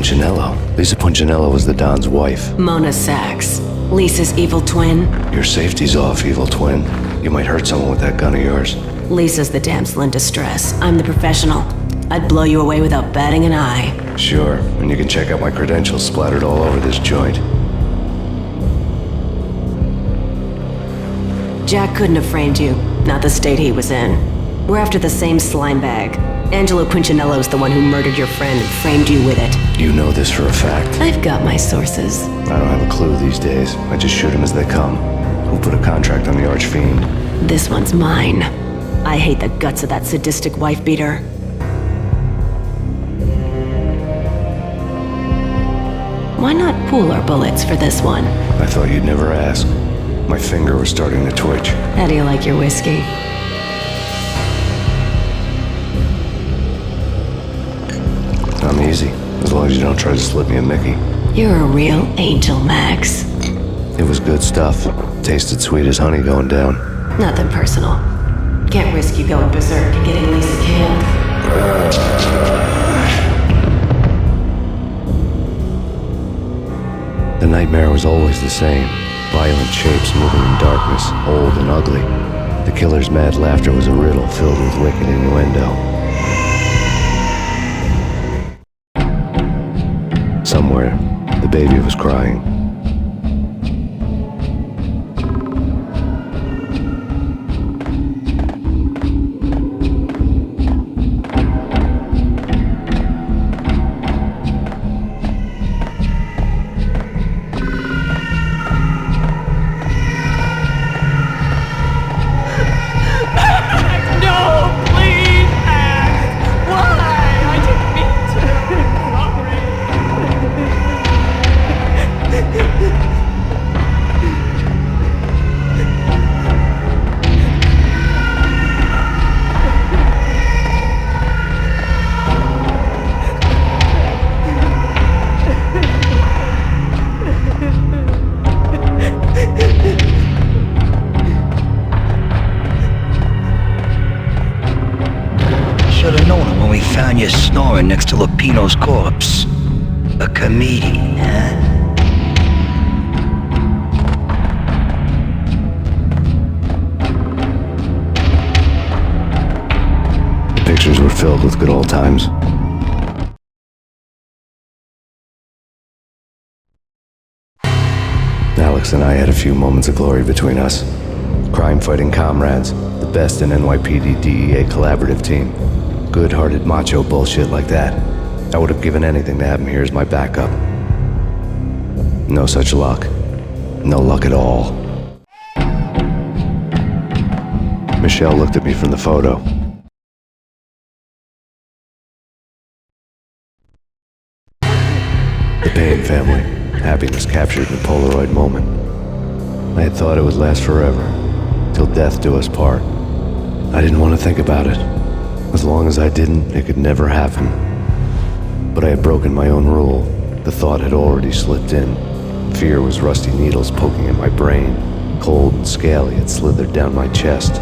Punchinello. Lisa Punchinello was the Don's wife. Mona Sachs. Lisa's evil twin. Your safety's off, evil twin. You might hurt someone with that gun of yours. Lisa's the damsel in distress. I'm the professional. I'd blow you away without batting an eye. Sure, and you can check out my credentials splattered all over this joint. Jack couldn't have framed you. Not the state he was in. We're after the same slime bag. Angelo Punchinello's the one who murdered your friend and framed you with it. You know this for a fact. I've got my sources. I don't have a clue these days. I just shoot them as they come. Who put a contract on the archfiend? This one's mine. I hate the guts of that sadistic wife-beater. Why not pool our bullets for this one? I thought you'd never ask. My finger was starting to twitch. How do you like your whiskey? I'm easy, as long as you don't try to slip me a Mickey. You're a real angel, Max. It was good stuff. Tasted sweet as honey going down. Nothing personal. Can't risk you going berserk and getting Lisa killed. The nightmare was always the same. Violent shapes moving in darkness, old and ugly. The killer's mad laughter was a riddle filled with wicked innuendo. Somewhere, the baby was crying. Should've known it when we found you snoring next to Lupino's corpse. A comedian, huh? The pictures were filled with good old times. Alex and I had a few moments of glory between us. Crime-fighting comrades, the best in NYPD DEA collaborative team. Good-hearted macho bullshit like that. I would have given anything to have him here as my backup. No such luck. No luck at all. Michelle looked at me from the photo. The Payne family. Happiness captured in a Polaroid moment. I had thought it would last forever, till death do us part. I didn't want to think about it. As long as I didn't, it could never happen. But I had broken my own rule. The thought had already slipped in. Fear was rusty needles poking at my brain. Cold and scaly, it slithered down my chest.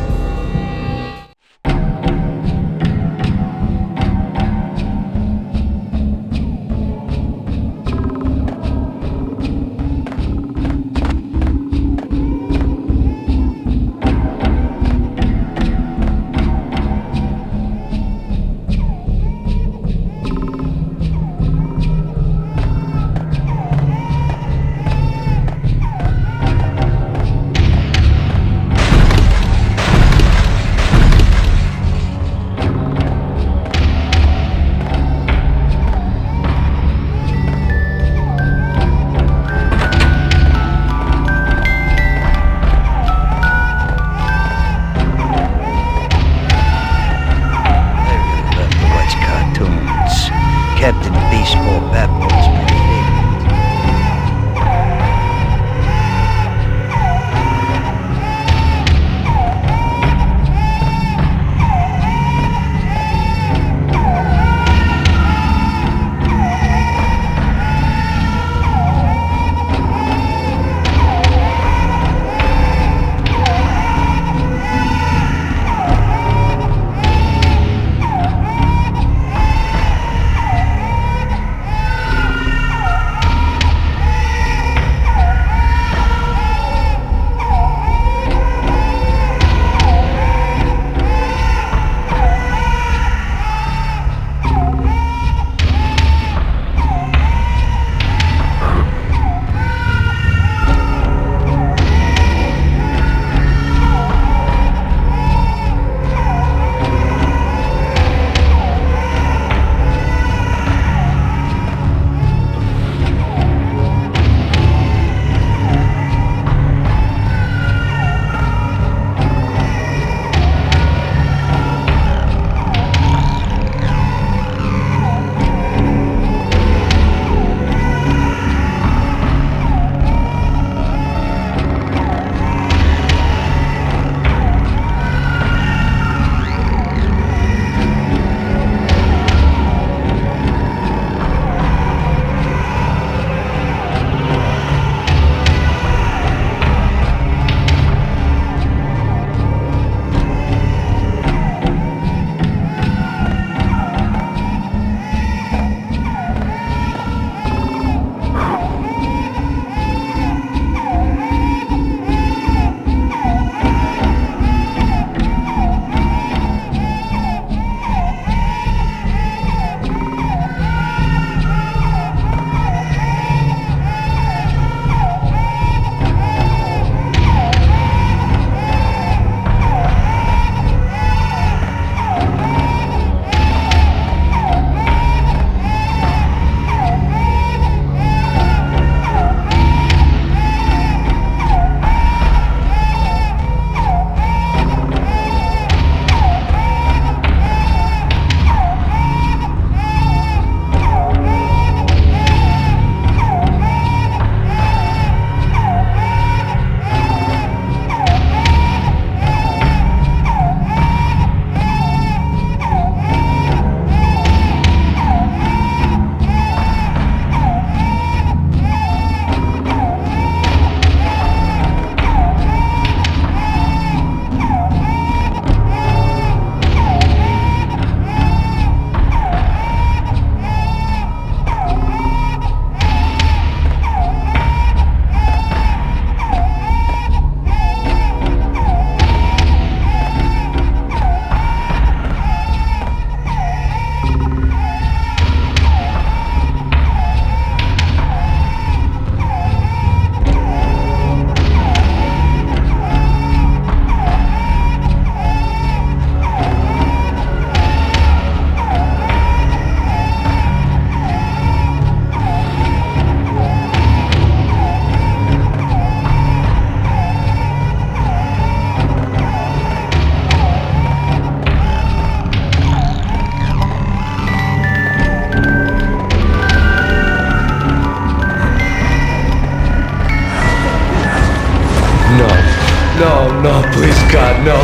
no, please, God, no.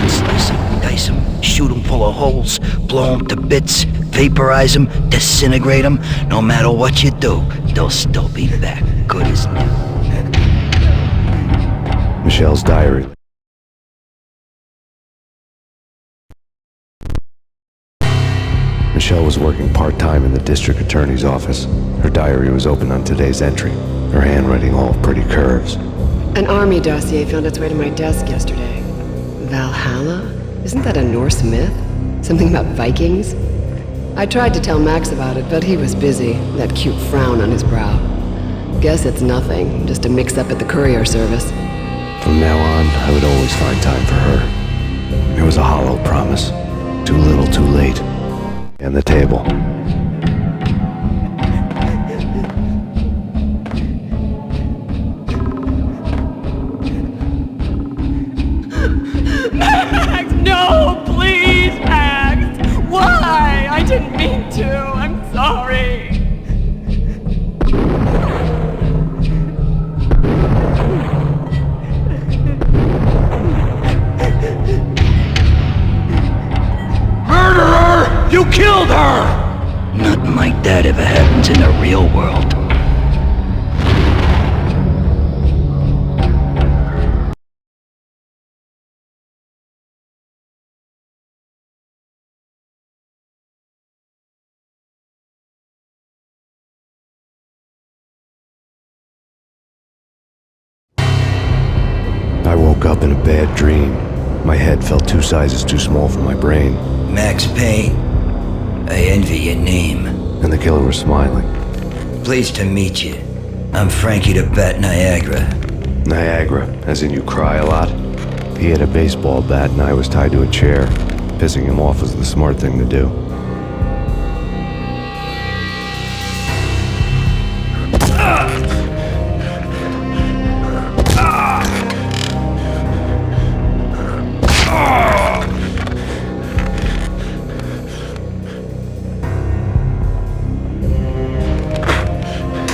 Slice them, dice them, shoot them full of holes, blow them to bits, vaporize them, disintegrate them. No matter what you do, they'll still be back, good as new. Michelle's diary. Michelle was working part-time in the district attorney's office. Her diary was open on today's entry, her handwriting all pretty curves. An army dossier found its way to my desk yesterday. Valhalla? Isn't that a Norse myth? Something about Vikings? I tried to tell Max about it, but he was busy, that cute frown on his brow. Guess it's nothing, just a mix-up at the courier service. From now on, I would always find time for her. It was a hollow promise. Too little, too late. And the table. Max, no, please, Max! Why? I didn't mean to. I'm sorry. Murderer! You killed her! Nothing like that ever happens in the real world. I woke up in a bad dream. My head felt 2 sizes too small for my brain, Max Payne, I envy your name. and the killer was smiling. Pleased to meet you. I'm Frankie the Bat Niagara. Niagara, as in you cry a lot. He had a baseball bat and I was tied to a chair. Pissing him off was the smart thing to do.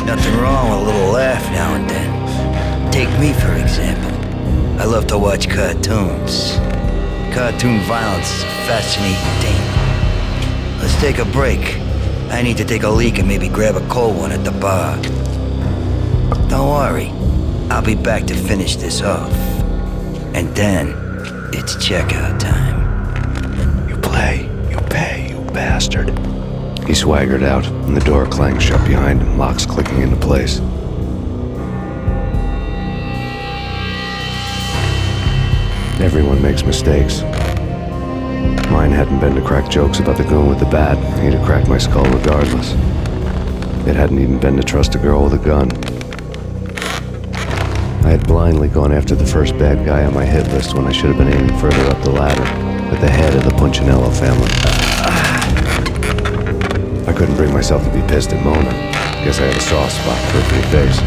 Nothing wrong with a little laugh now and then. Take me, for example. I love to watch cartoons. Cartoon violence is a fascinating thing. Let's take a break. I need to take a leak and maybe grab a cold one at the bar. Don't worry. I'll be back to finish this off. And then, it's checkout time. You play, you pay, you bastard. He swaggered out, and the door clanged shut behind him, locks clicking into place. Everyone makes mistakes. Mine hadn't been to crack jokes about the goon with the bat. He'd have cracked my skull regardless. It hadn't even been to trust a girl with a gun. I had blindly gone after the first bad guy on my hit list when I should have been aiming further up the ladder, at the head of the Punchinello family. I couldn't bring myself to be pissed at Mona. Guess I had a soft spot for her pretty face.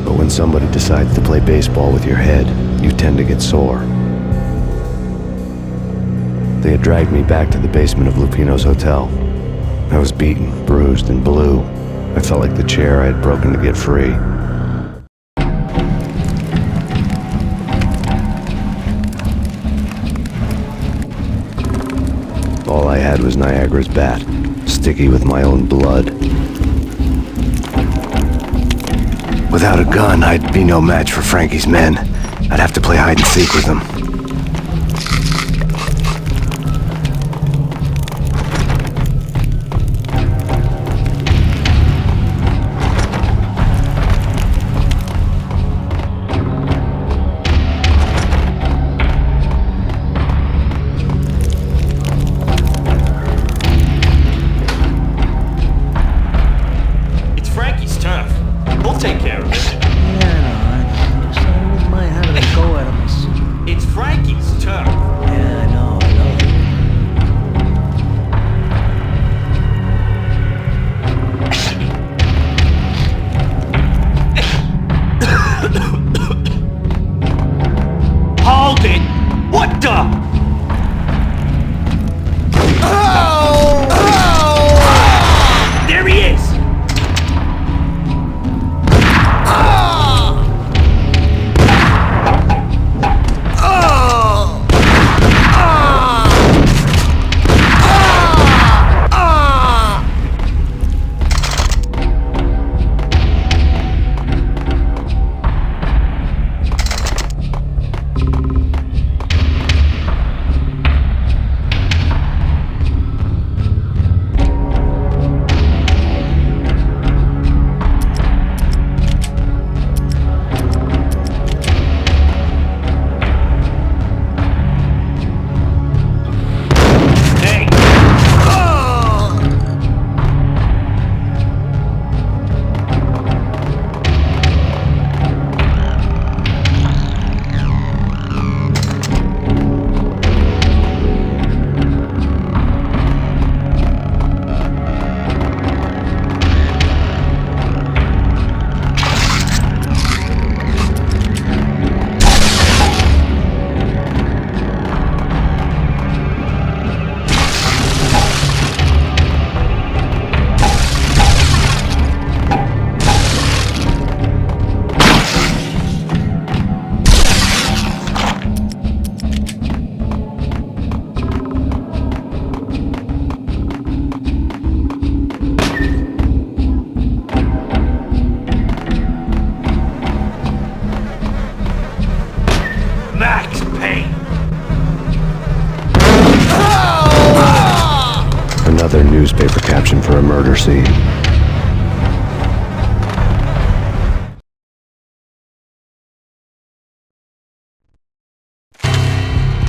But when somebody decides to play baseball with your head, you tend to get sore. They had dragged me back to the basement of Lupino's hotel. I was beaten, bruised, and blue. I felt like the chair I had broken to get free. All I had was Niagara's bat, sticky with my own blood. Without a gun, I'd be no match for Frankie's men. I'd have to play hide and seek with them. It's Frankie's I'll take care of it. Yeah, I know. I wouldn't mind having a go at him myself. It's Frankie's turn. Yeah, I know. Hold it! What the? There he is! Max Payne! Another newspaper caption for a murder scene.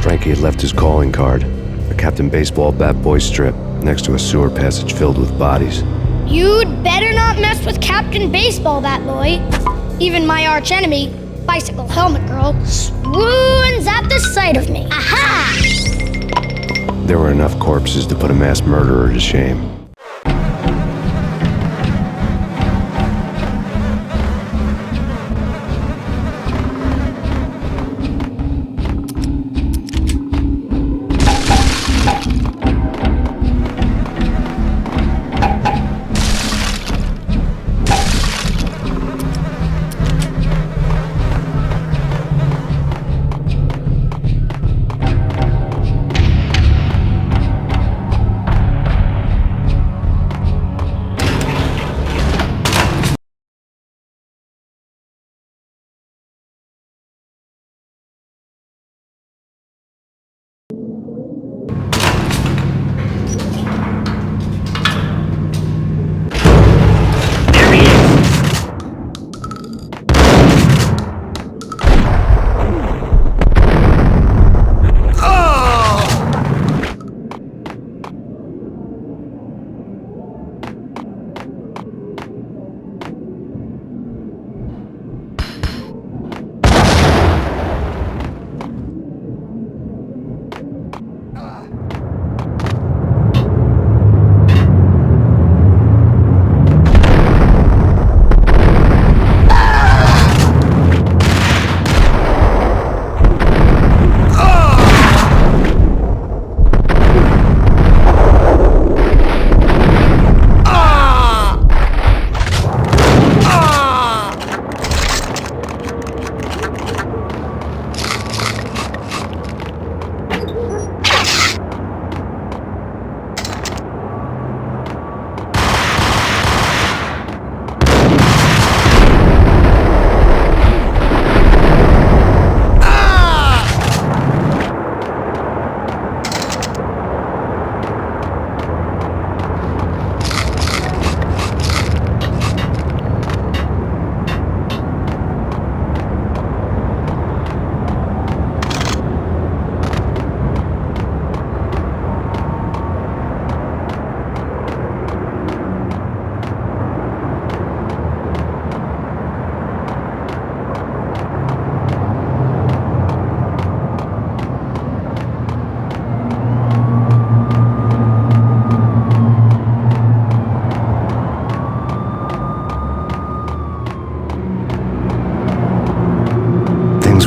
Frankie had left his calling card, a Captain Baseball bat boy strip, next to a sewer passage filled with bodies. You'd better not mess with Captain Baseball, Bat Boy. Even my arch enemy, Bicycle Helmet Girl, swoons at the sight of me. Aha! There were enough corpses to put a mass murderer to shame.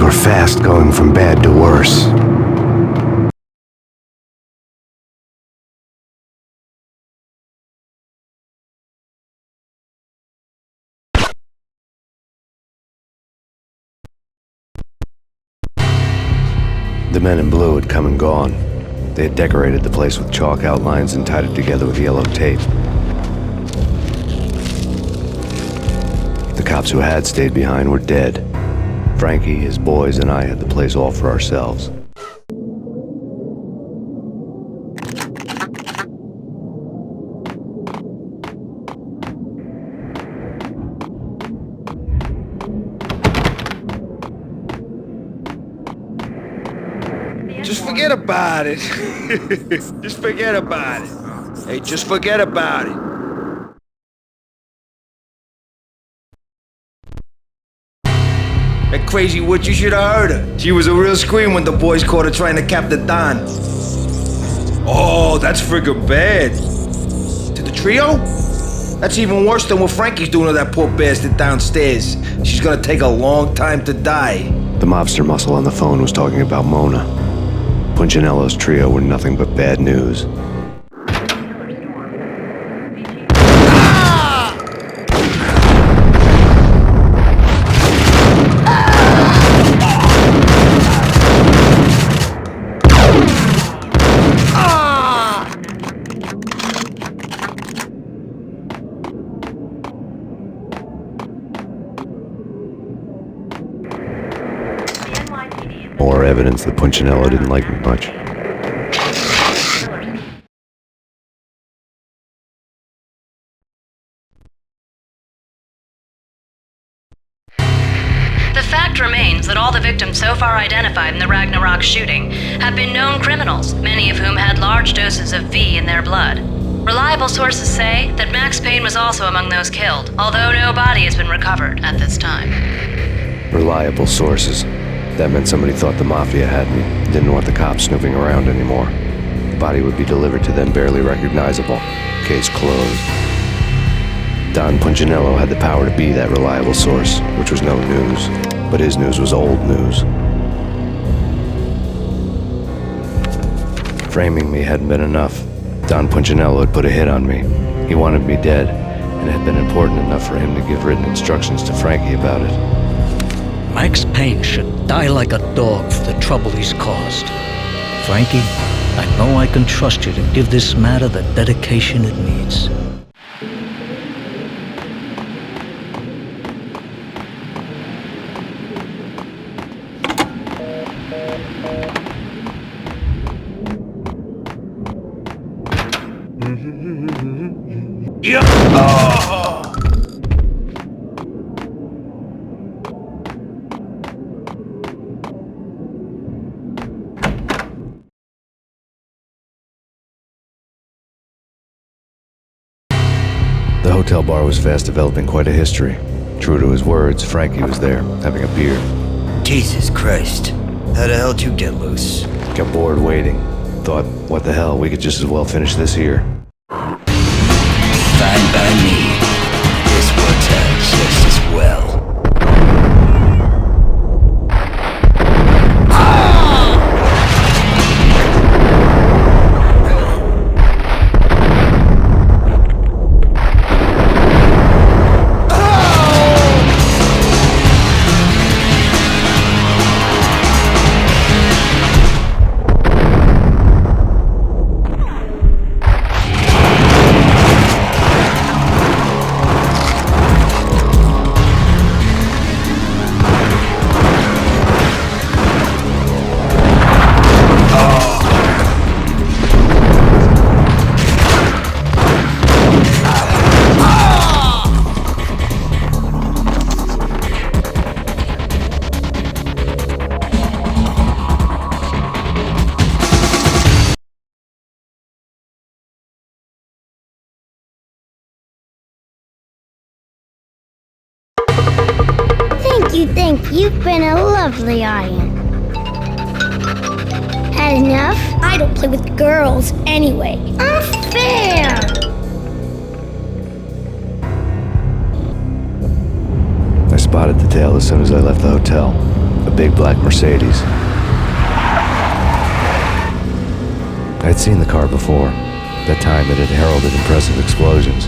Things were fast going from bad to worse. The men in blue had come and gone. They had decorated the place with chalk outlines and tied it together with yellow tape. The cops who had stayed behind were dead. Frankie, his boys, and I had the place all for ourselves. Just forget about it. Just forget about it. Hey, just forget about it. That crazy witch, you should have heard her. She was a real scream when the boys caught her trying to cap the Don. Oh, that's friggin' bad. To the trio? That's even worse than what Frankie's doing to that poor bastard downstairs. She's gonna take a long time to die. The mobster muscle on the phone was talking about Mona. Punchinello's trio were nothing but bad news. More evidence that Punchinello didn't like me much. The fact remains that all the victims so far identified in the Ragnarok shooting have been known criminals, many of whom had large doses of V in their blood. Reliable sources say that Max Payne was also among those killed, although no body has been recovered at this time. Reliable sources. That meant somebody thought the Mafia had me, didn't want the cops snooping around anymore. The body would be delivered to them barely recognizable. Case closed. Don Punchinello had the power to be that reliable source, which was no news. But his news was old news. Framing me hadn't been enough. Don Punchinello had put a hit on me. He wanted me dead, and it had been important enough for him to give written instructions to Frankie about it. Max Payne should die like a dog for the trouble he's caused. Frankie, I know I can trust you to give this matter the dedication it needs. Yeah. Oh. The hotel bar was fast developing quite a history. True to his words, Frankie was there, having a beer. Jesus Christ. How the hell did you get loose? Got bored waiting. Thought, what the hell, we could just as well finish this here. Fine by me. This works out just as well. Thank you. You've been a lovely audience. Had enough? I don't play with girls anyway. Unfair! I spotted the tail as soon as I left the hotel. a big black Mercedes. I'd seen the car before. That time it had heralded impressive explosions.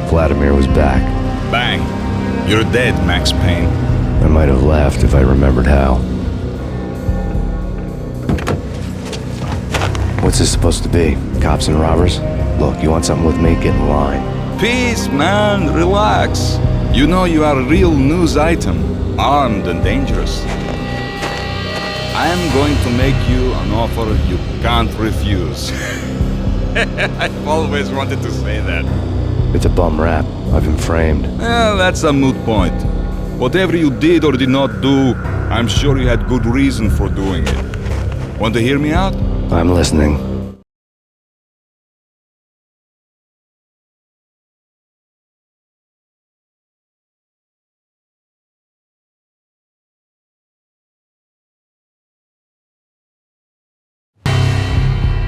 Vladimir was back. Bang! You're dead, Max Payne. I might have laughed if I remembered how. What's this supposed to be? Cops and robbers? Look, you want something with me? Get in line. Peace, man. Relax. You know you are a real news item, armed and dangerous. I am going to make you an offer you can't refuse. I've always wanted to say that. It's a bum rap. I've been framed. Well, that's a moot point. Whatever you did or did not do, I'm sure you had good reason for doing it. Want to hear me out? I'm listening.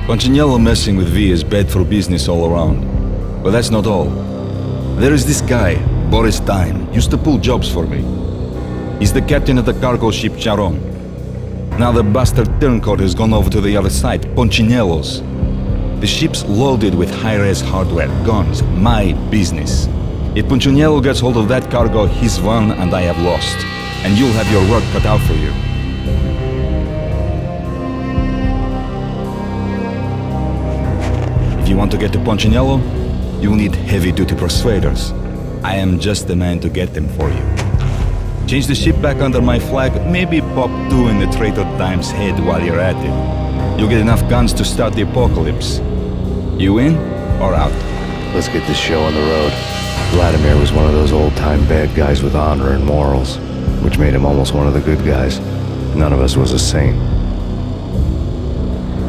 Punchinello messing with V is bad for business all around. But that's not all. There is this guy, Boris Dime, used to pull jobs for me. He's the captain of the cargo ship Charon. Now the bastard turncoat has gone over to the other side, Punchinello's. The ship's loaded with high-res hardware, guns, my business. If Punchinello gets hold of that cargo, he's won and I have lost. And you'll have your work cut out for you. If you want to get to Punchinello, you'll need heavy-duty persuaders. I am just the man to get them for you. Change the ship back under my flag, maybe pop 2 in the traitor Dime's head while you're at it. You'll get enough guns to start the apocalypse. You in or out? Let's get this show on the road. Vladimir was one of those old-time bad guys with honor and morals, which made him almost one of the good guys. None of us was a saint.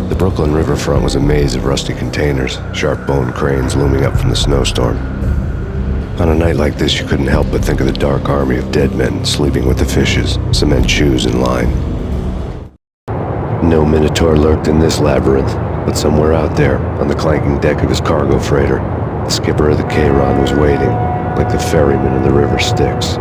The Brooklyn riverfront was a maze of rusty containers, sharp-boned cranes looming up from the snowstorm. On a night like this, you couldn't help but think of the dark army of dead men sleeping with the fishes, cement shoes in line. No Minotaur lurked in this labyrinth, but somewhere out there, on the clanking deck of his cargo freighter, the skipper of the K-Ron was waiting, like the ferryman in the river Styx.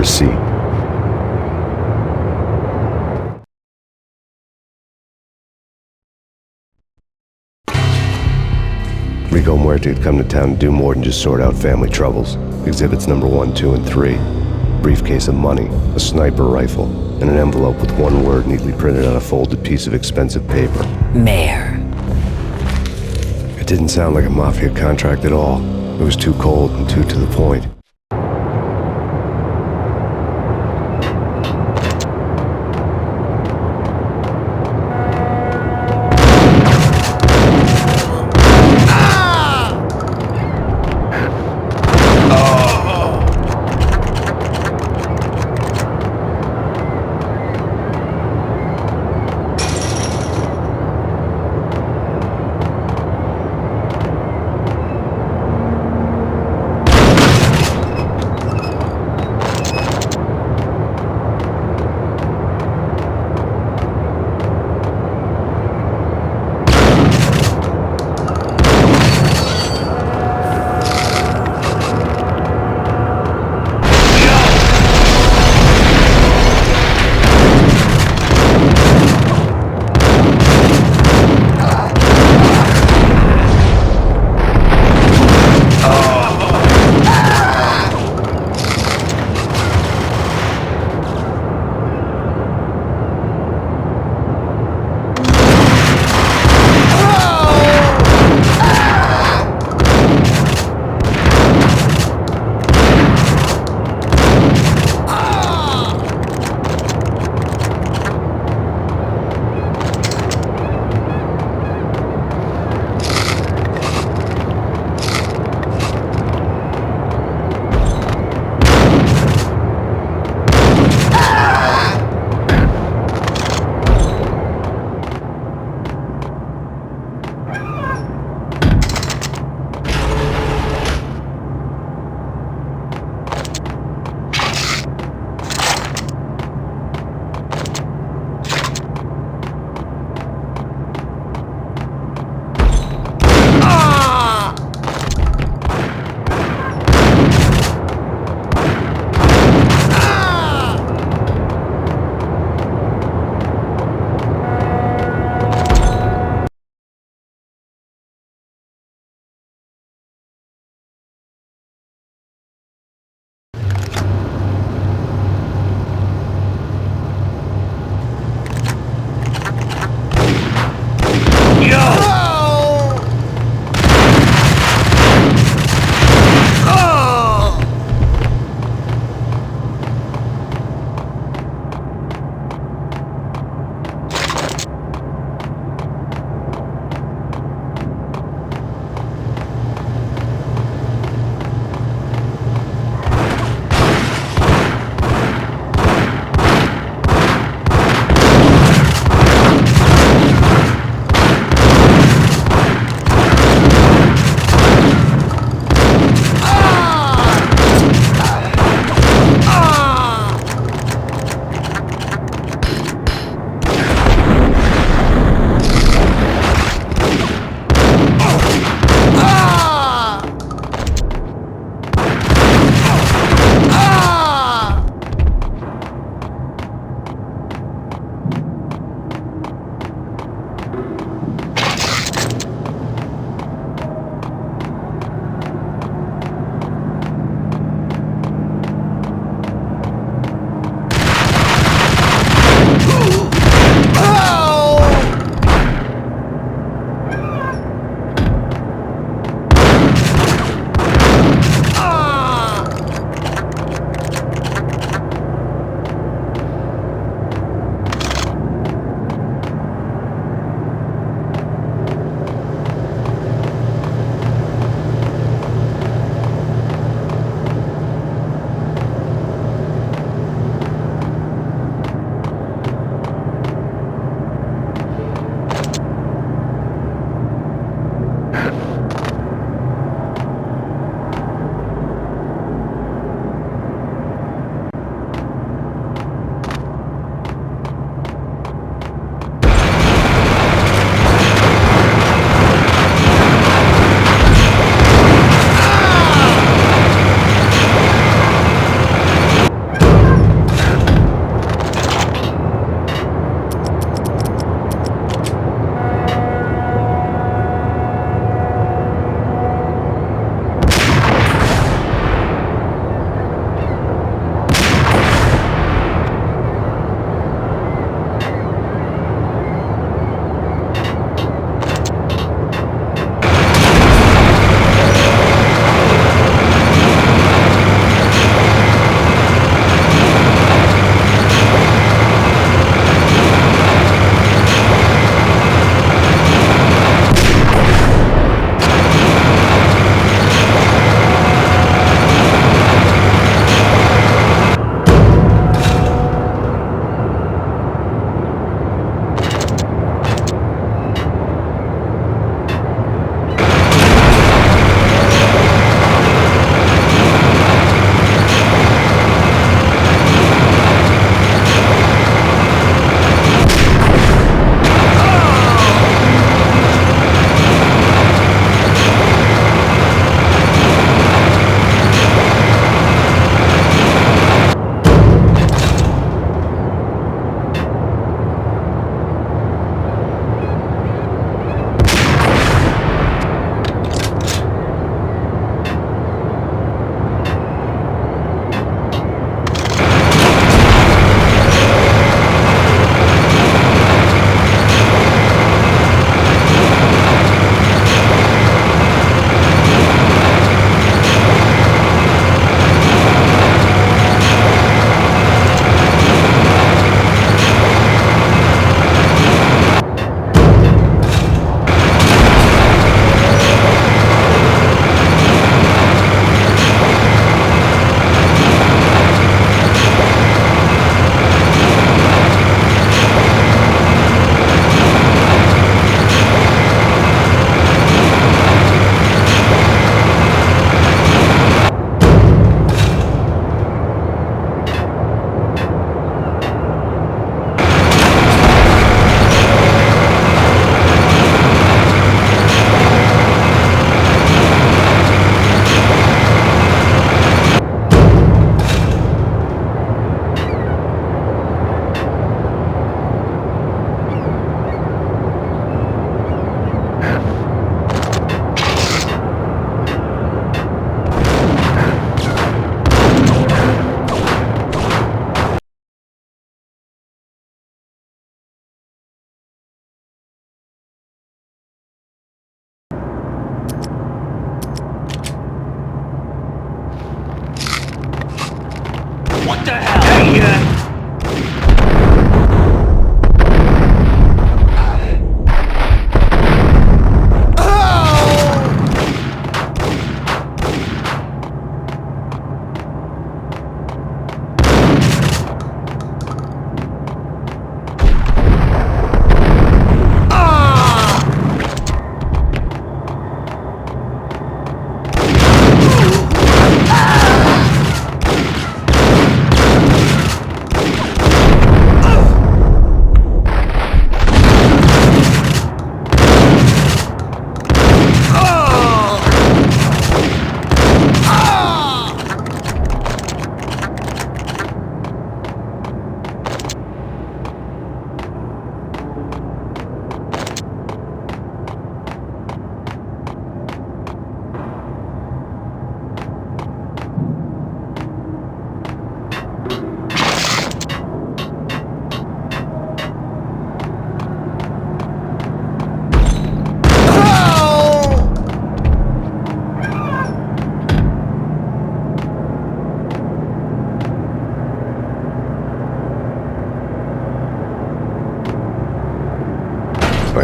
receipt. Rico Muerte had come to town to do more than just sort out family troubles. Exhibits number 1, 2, and 3. Briefcase of money, a sniper rifle, and an envelope with one word neatly printed on a folded piece of expensive paper. Mayor. It didn't sound like a mafia contract at all. It was too cold and too to the point.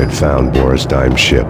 I had found Boris Dime's ship.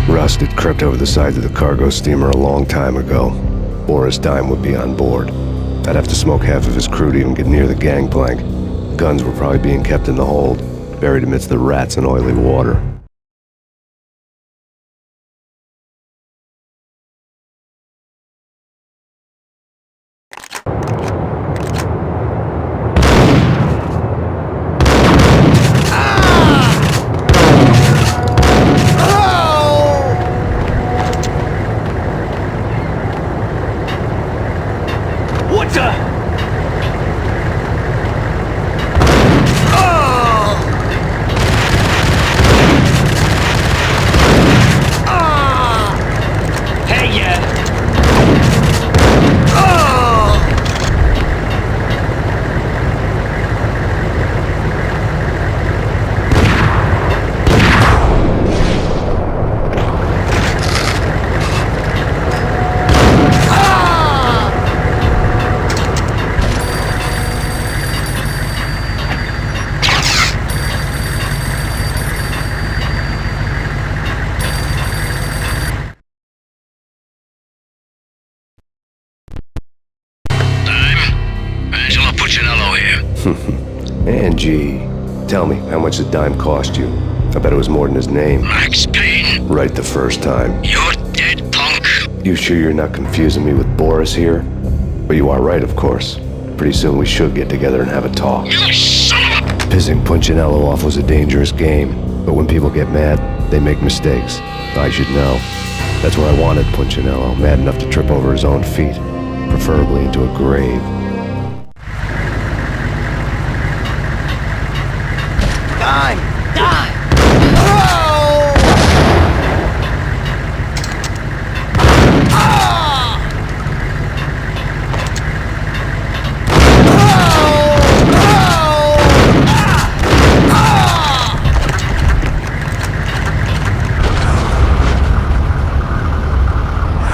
Rust had crept over the sides of the cargo steamer a long time ago. Boris Dime would be on board. I'd have to smoke half of his crew to even get near the gangplank. Guns were probably being kept in the hold, buried amidst the rats and oily water. Angie, tell me, how much did Dime cost you? I bet it was more than his name. Max Payne. Right the first time. You're dead, punk. You sure you're not confusing me with Boris here? But you are right, of course. Pretty soon we should get together and have a talk. You son of a... Pissing Punchinello off was a dangerous game, but when people get mad, they make mistakes. I should know. That's where I wanted Punchinello, mad enough to trip over his own feet, preferably into a grave. Dime! Dime!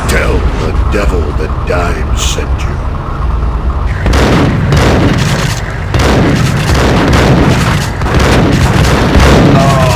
Tell the devil that Dime sent you. Oh!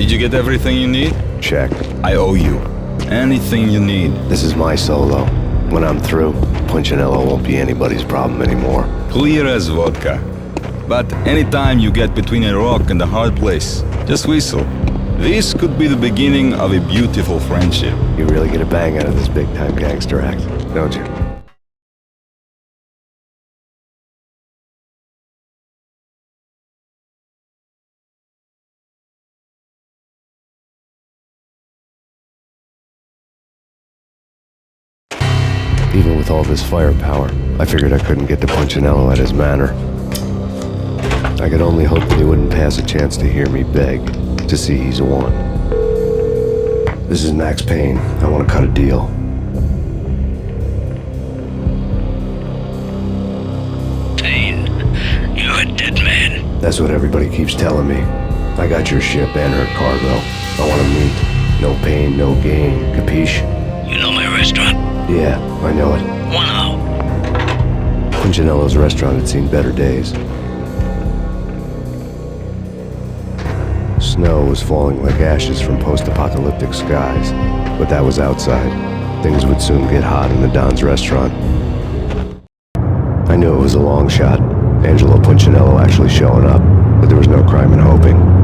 Did you get everything you need? Check. I owe you. Anything you need. This is my solo. When I'm through, Punchinello won't be anybody's problem anymore. Clear as vodka. But anytime you get between a rock and a hard place, just whistle. This could be the beginning of a beautiful friendship. You really get a bang out of this big-time gangster act, don't you? Even with all this firepower, I figured I couldn't get to Punchinello at his manor. I could only hope that he wouldn't pass a chance to hear me beg to see he's won. This is Max Payne. I want to cut a deal. Payne, you're a dead man. That's what everybody keeps telling me. I got your ship and her cargo. I want to meet. No pain, no gain. Capiche? You know my restaurant? Yeah, I know it. Wow. Punchinello's restaurant had seen better days. Snow was falling like ashes from post-apocalyptic skies, but that was outside. Things would soon get hot in the Don's restaurant. I knew it was a long shot, Angelo Punchinello actually showing up, but there was no crime in hoping.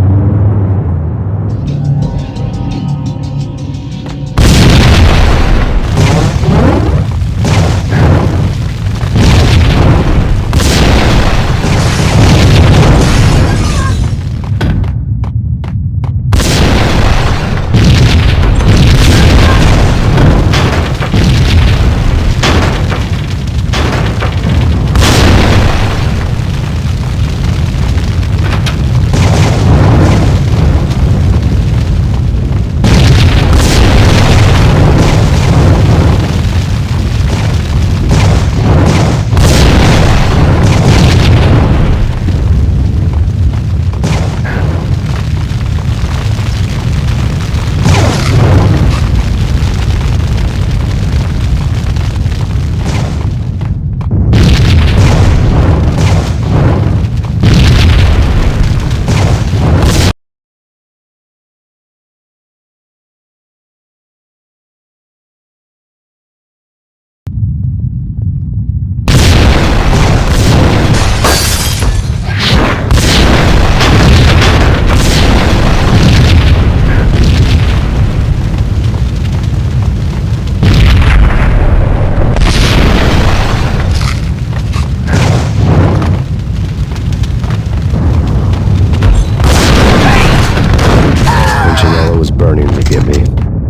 Burning to get me.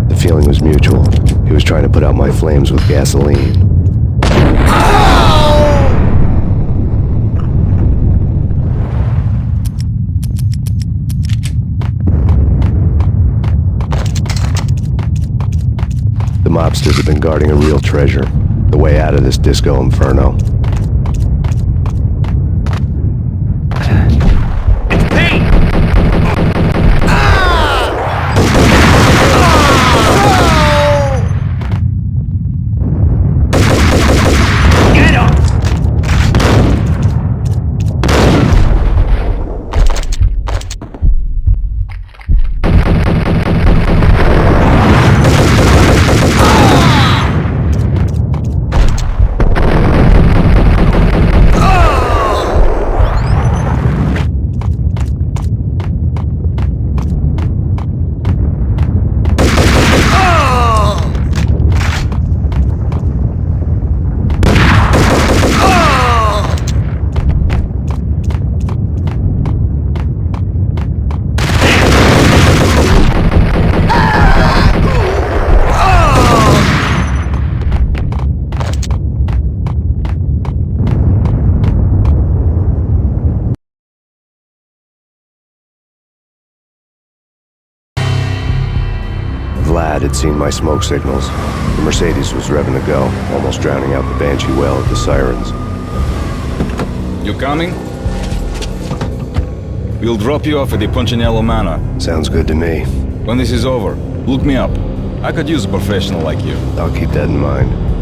The feeling was mutual. He was trying to put out my flames with gasoline. The mobsters have been guarding a real treasure. The way out of this disco inferno. Vlad had seen my smoke signals. The Mercedes was revving to go, almost drowning out the Banshee wail of the sirens. You coming? We'll drop you off at the Punchinello Manor. Sounds good to me. When this is over, look me up. I could use a professional like you. I'll keep that in mind.